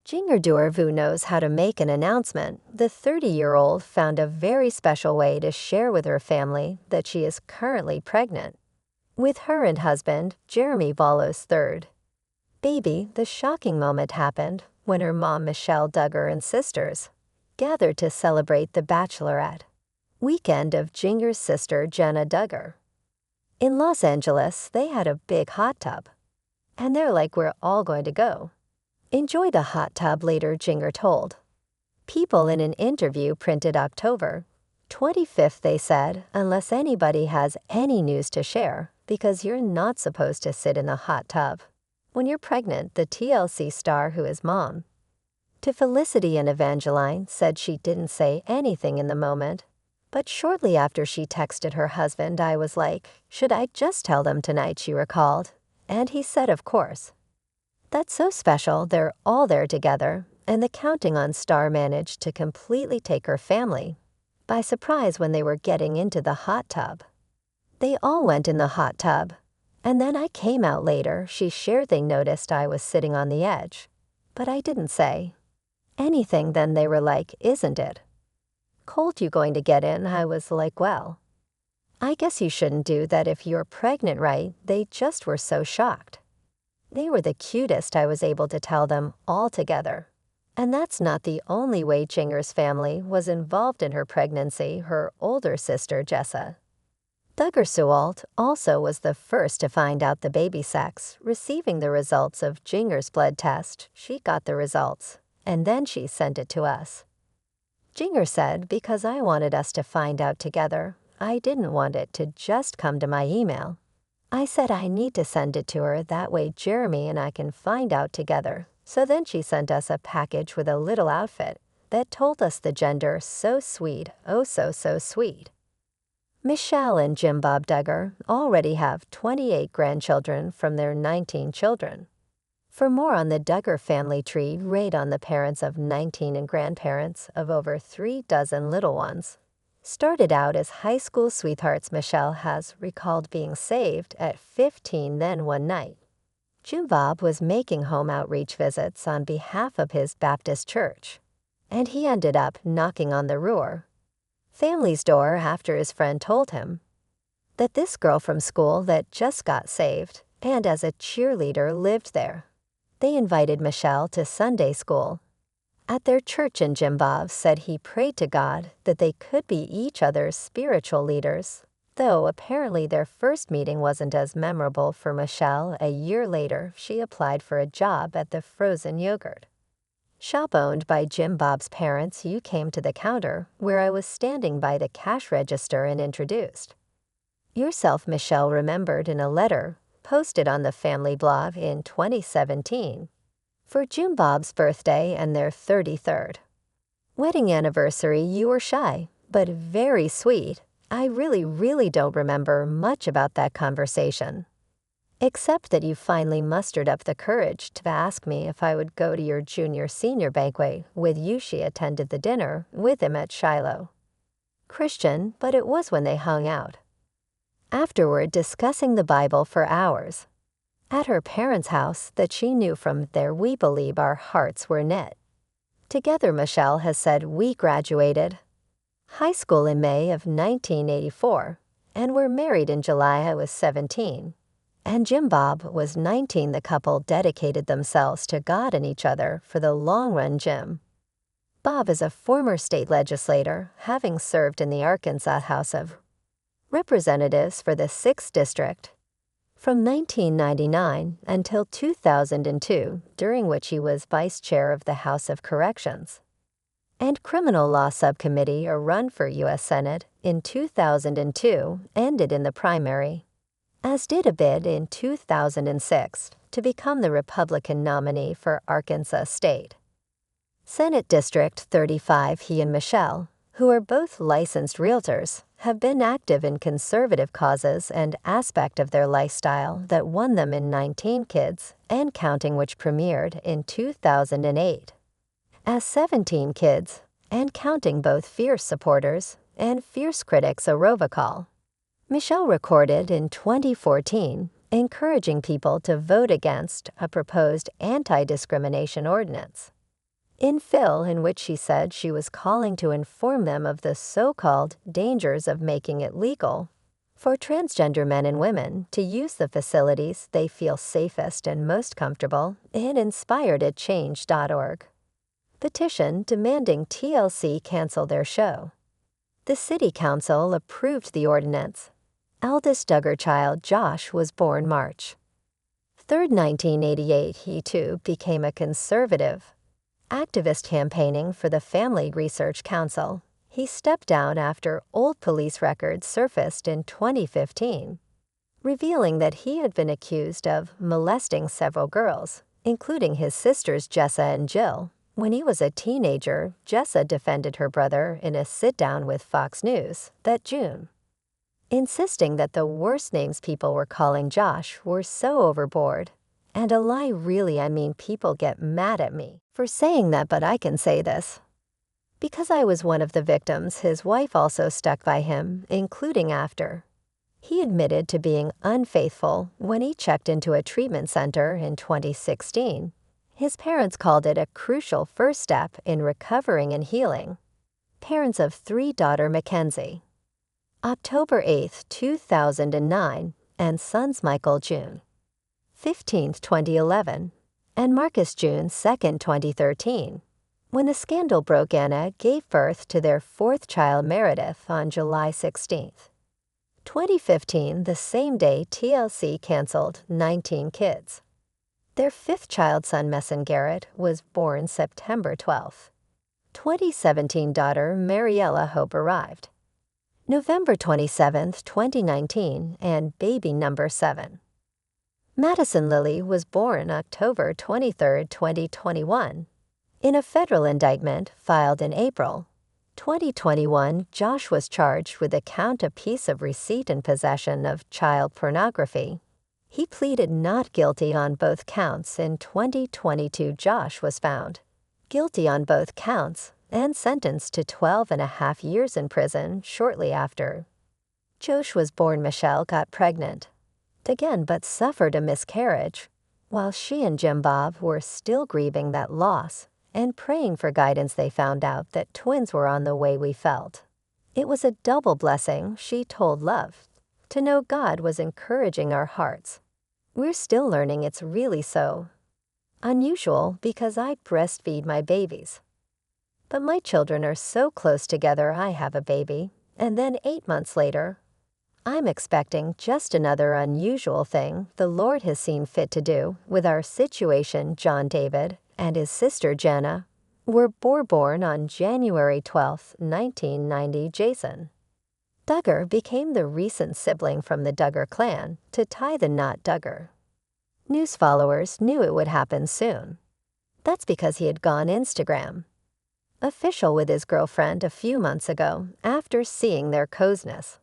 Jinger who knows how to make an announcement, the 30-year-old found a very special way to share with her family that she is currently pregnant. With her and husband, Jeremy Valos III. Baby, the shocking moment happened when her mom Michelle Duggar and sisters gathered to celebrate the bachelorette weekend of Jinger's sister Jenna Duggar. In Los Angeles, they had a big hot tub, and they're like, we're all going to go. Enjoy the hot tub, later Jinger told people in an interview printed October 25th. They said, unless anybody has any news to share, because you're not supposed to sit in the hot tub when you're pregnant, the TLC star who is mom to Felicity and Evangeline said she didn't say anything in the moment, but shortly after she texted her husband, I was like, should I just tell them tonight, she recalled, and he said, of course. That's so special, they're all there together, and the Counting On star managed to completely take her family by surprise when they were getting into the hot tub. They all went in the hot tub, and then I came out later. She shared they noticed I was sitting on the edge, but I didn't say anything. Then they were like, isn't it cold you going to get in? I was like, well, I guess you shouldn't do that if you're pregnant, right? They just were so shocked. They were the cutest, I was able to tell them all together. And that's not the only way Jinger's family was involved in her pregnancy. Her older sister, Jessa Duggar Sewalt, also was the first to find out the baby sex, receiving the results of Jinger's blood test. She got the results, and then she sent it to us. Jinger said, because I wanted us to find out together, I didn't want it to just come to my email. I said I need to send it to her, that way Jeremy and I can find out together. So then she sent us a package with a little outfit that told us the gender. So sweet, oh so sweet. Michelle and Jim Bob Duggar already have 28 grandchildren from their 19 children. For more on the Duggar family tree, read on the parents of 19 and grandparents of over 3 dozen little ones. Started out as high school sweethearts, Michelle has recalled being saved at 15. Then one night, Jim Bob was making home outreach visits on behalf of his Baptist church, and he ended up knocking on the Roar family's door after his friend told him that this girl from school that just got saved and as a cheerleader lived there. They invited Michelle to Sunday school at their church, and Jim Bob said he prayed to God that they could be each other's spiritual leaders, though apparently their first meeting wasn't as memorable for Michelle. A year later, she applied for a job at the frozen yogurt shop owned by Jim Bob's parents. You came to the counter where I was standing by the cash register and introduced yourself, Michelle remembered in a letter posted on the family blog in 2017 for Jim Bob's birthday and their 33rd wedding anniversary. You were shy, but very sweet. I really don't remember much about that conversation, except that you finally mustered up the courage to ask me if I would go to your junior-senior banquet with you. She attended the dinner with him at Shiloh Christian, but it was when they hung out afterward discussing the Bible for hours at her parents' house that she knew from there. We believe our hearts were knit together. Michelle has said, we graduated high school in May of 1984 and were married in July. I was 17. And Jim Bob was 19. The couple dedicated themselves to God and each other for the long run. Jim Bob is a former state legislator, having served in the Arkansas House of Representatives for the 6th District from 1999 until 2002, during which he was vice chair of the House of Corrections and Criminal Law Subcommittee. A run for U.S. Senate in 2002 ended in the primary, as did a bid in 2006 to become the Republican nominee for Arkansas State Senate District 35. He and Michelle, who are both licensed realtors, have been active in conservative causes and aspect of their lifestyle that won them in 19 Kids and Counting, which premiered in 2008. As 17 Kids and Counting, both fierce supporters and fierce critics, a robocall Michelle recorded in 2014, encouraging people to vote against a proposed anti-discrimination ordinance. In Phil, in which she said she was calling to inform them of the so-called dangers of making it legal for transgender men and women to use the facilities they feel safest and most comfortable in, inspired at change.org. Petition demanding TLC cancel their show. The City Council approved the ordinance. Eldest Duggar child Josh was born March 3, 1988. He too became a conservative. Activist campaigning for the Family Research Council. He stepped down after old police records surfaced in 2015, revealing that he had been accused of molesting several girls, including his sisters Jessa and Jill. When he was a teenager, Jessa defended her brother in a sit-down with Fox News that June, insisting that the worst names people were calling Josh were so overboard. And a lie, really. I mean, people get mad at me for saying that, but I can say this. Because I was one of the victims, his wife also stuck by him, including after he admitted to being unfaithful when he checked into a treatment center in 2016. His parents called it a crucial first step in recovering and healing. Parents of 3 daughter Mackenzie. October 8, 2009, and sons Michael June 15, 2011, and Marcus June 2, 2013. When the scandal broke, Anna gave birth to their 4th child Meredith on July 16, 2015, the same day TLC canceled 19 kids. Their 5th child son Messon Garrett was born September 12, 2017. Daughter Mariella Hope arrived November 27, 2019, and baby number 7. Madison Lily was born October 23, 2021. In a federal indictment filed in April 2021, Josh was charged with a count apiece of receipt and possession of child pornography. He pleaded not guilty on both counts. In 2022, Josh was found guilty on both counts and sentenced to 12.5 years in prison shortly after. Josh was born. Michelle got pregnant again but suffered a miscarriage, while she and Jim Bob were still grieving that loss and praying for guidance. They found out that twins were on the way. We felt it was a double blessing, she told Love, to know God was encouraging our hearts. We're still learning it's really so unusual because I breastfeed my babies. But my children are so close together. I have a baby, and then 8 months later, I'm expecting. Just another unusual thing the Lord has seen fit to do with our situation. John David and his sister Jenna were born on January 12, 1990. Jason Duggar became the recent sibling from the Duggar clan to tie the knot. Duggar news followers knew it would happen soon. That's because he had gone Instagram official with his girlfriend a few months ago after seeing their closeness.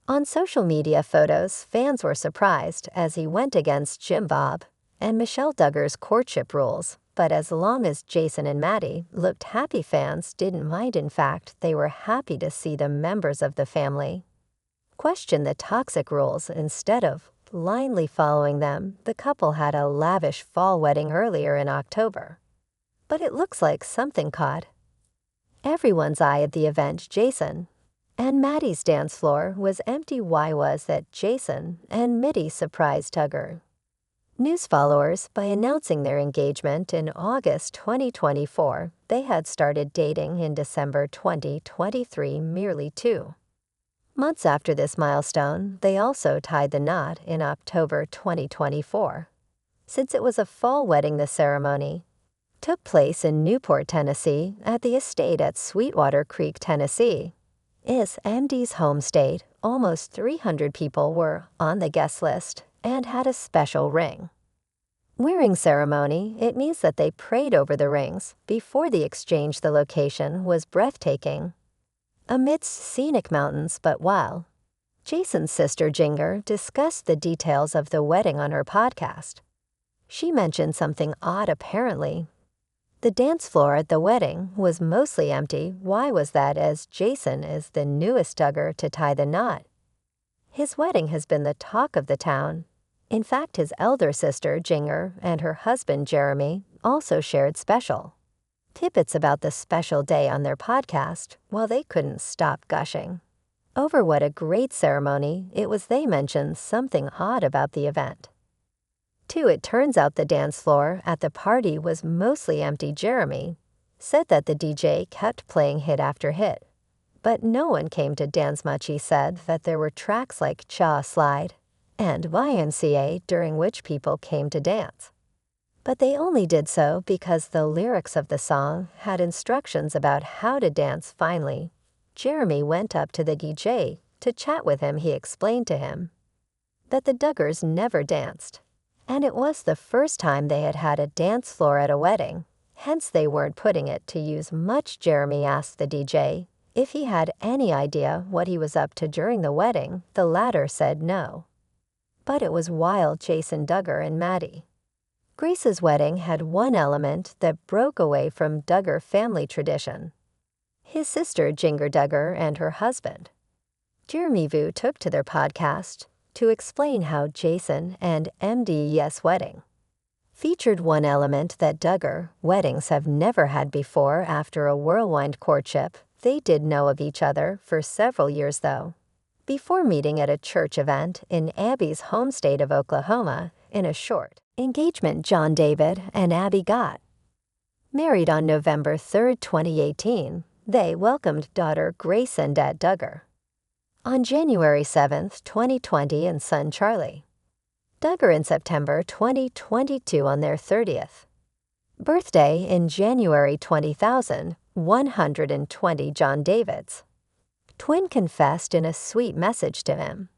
On social media photos, fans were surprised as he went against Jim Bob and Michelle Duggar's courtship rules. But as long as Jason and Maddie looked happy, fans didn't mind. In fact, they were happy to see the members of the family question the toxic rules instead of blindly following them. The couple had a lavish fall wedding earlier in October, but it looks like something caught everyone's eye at the event. Jason and Maddie's dance floor was empty. Why was that? Jason and Mitty surprised Duggar news followers by announcing their engagement in August 2024. They had started dating in December 2023, merely 2 months after this milestone. They also tied the knot in October 2024. Since it was a fall wedding, the ceremony took place in Newport, Tennessee, at the estate at Sweetwater Creek, Tennessee. Is MD's home state. Almost 300 people were on the guest list and had a special ring wearing ceremony. It means that they prayed over the rings before the exchange. The location was breathtaking amidst scenic mountains. But while Jason's sister Jinger discussed the details of the wedding on her podcast, she mentioned something odd. Apparently, the dance floor at the wedding was mostly empty. Why was that? As Jason is the newest Duggar to tie the knot, his wedding has been the talk of the town. In fact, his elder sister Jinger and her husband Jeremy also shared special tidbits about the special day on their podcast while they couldn't stop gushing over what a great ceremony it was. They mentioned something odd about the event. 2. It turns out the dance floor at the party was mostly empty. Jeremy said that the DJ kept playing hit after hit, but no one came to dance much. He said that there were tracks like Cha Slide and YMCA during which people came to dance, but they only did so because the lyrics of the song had instructions about how to dance. Finally, Jeremy went up to the DJ to chat with him. He explained to him that the Duggars never danced, and it was the first time they had had a dance floor at a wedding, hence they weren't putting it to use much. Jeremy asked the DJ if he had any idea what he was up to during the wedding. The latter said no, but it was wild. Jason Duggar and Maddie Grace's wedding had one element that broke away from Duggar family tradition. His sister Jinger Duggar and her husband Jeremy Vu took to their podcast to explain how Jason and MD's wedding featured one element that Duggar weddings have never had before. After a whirlwind courtship, they did know of each other for several years, though, before meeting at a church event in Abby's home state of Oklahoma. In a short engagement, John David and Abby got married on November 3, 2018. They welcomed daughter Grace and dad Duggar on January 7, 2020, and son Charlie Duggar in September 2022 on their 30th birthday in January 2020. John David's twin confessed in a sweet message to him,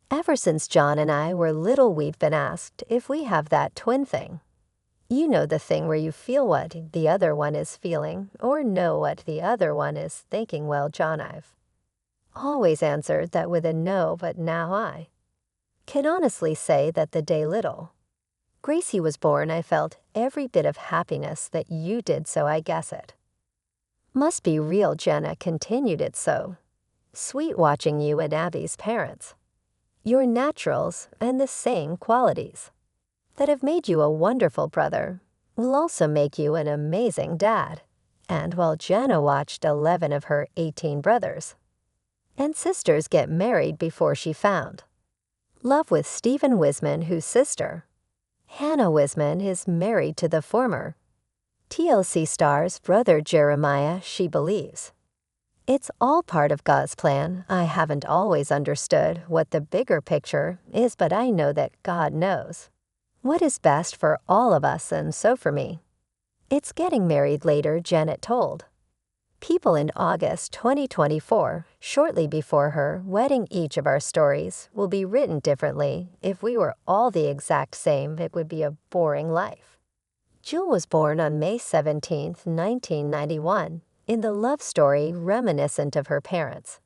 "Ever since John and I were little, we've been asked if we have that twin thing. You know, the thing where you feel what the other one is feeling or know what the other one is thinking. Well, John, I've always answered that with a no, but now I can honestly say that the day little Gracie was born, I felt every bit of happiness that you did, so I guess it must be real." Jenna continued, "It's so sweet watching you and Abby's parents. Your naturals and the same qualities that have made you a wonderful brother will also make you an amazing dad." And while Jenna watched 11 of her 18 brothers and sisters get married before she found love with Stephen Wisman, whose sister Hannah Wisman is married to the former TLC star's brother Jeremiah. She believes it's all part of God's plan. "I haven't always understood what the bigger picture is, but I know that God knows what is best for all of us, and so for me, it's getting married later," Janet told People in August 2024, shortly before her wedding. "Each of our stories will be written differently. If we were all the exact same, it would be a boring life." Jill was born on May 17, 1991, in the love story reminiscent of her parents.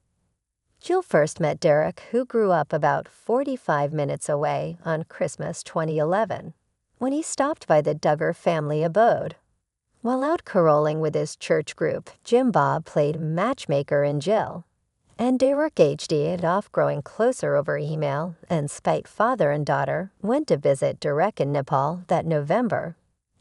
Jill first met Derek, who grew up about 45 minutes away, on Christmas 2011, when he stopped by the Duggar family abode. While out caroling with his church group, Jim Bob played matchmaker in Jill and Derek HD it off, growing closer over email, and spite father and daughter went to visit Derek in Nepal that November,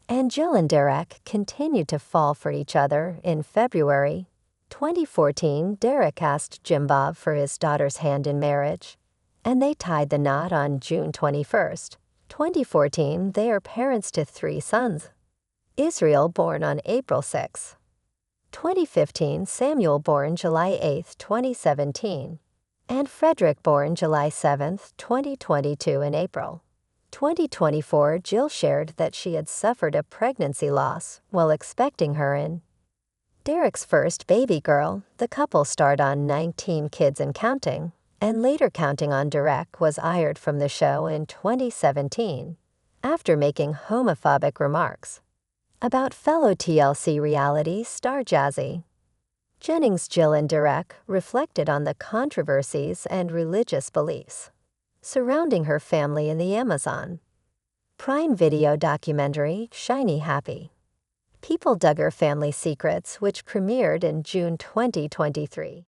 and Jill and Derek continued to fall for each other. In February 2014, Derek asked Jim Bob for his daughter's hand in marriage, and they tied the knot on June 21, 2014. They are parents to 3 sons. Israel, born on April 6, 2015, Samuel, born July 8, 2017, and Frederick, born July 7, 2022. In April 2024, Jill shared that she had suffered a pregnancy loss while expecting her and Derek's first baby girl. The couple starred on 19 Kids and Counting, and later Counting on Derek was hired from the show in 2017 after making homophobic remarks about fellow TLC reality star Jazzy Jennings. Jill and Derek reflected on the controversies and religious beliefs surrounding her family in the Amazon Prime Video documentary Shiny Happy People: Duggar Family Secrets, which premiered in June 2023.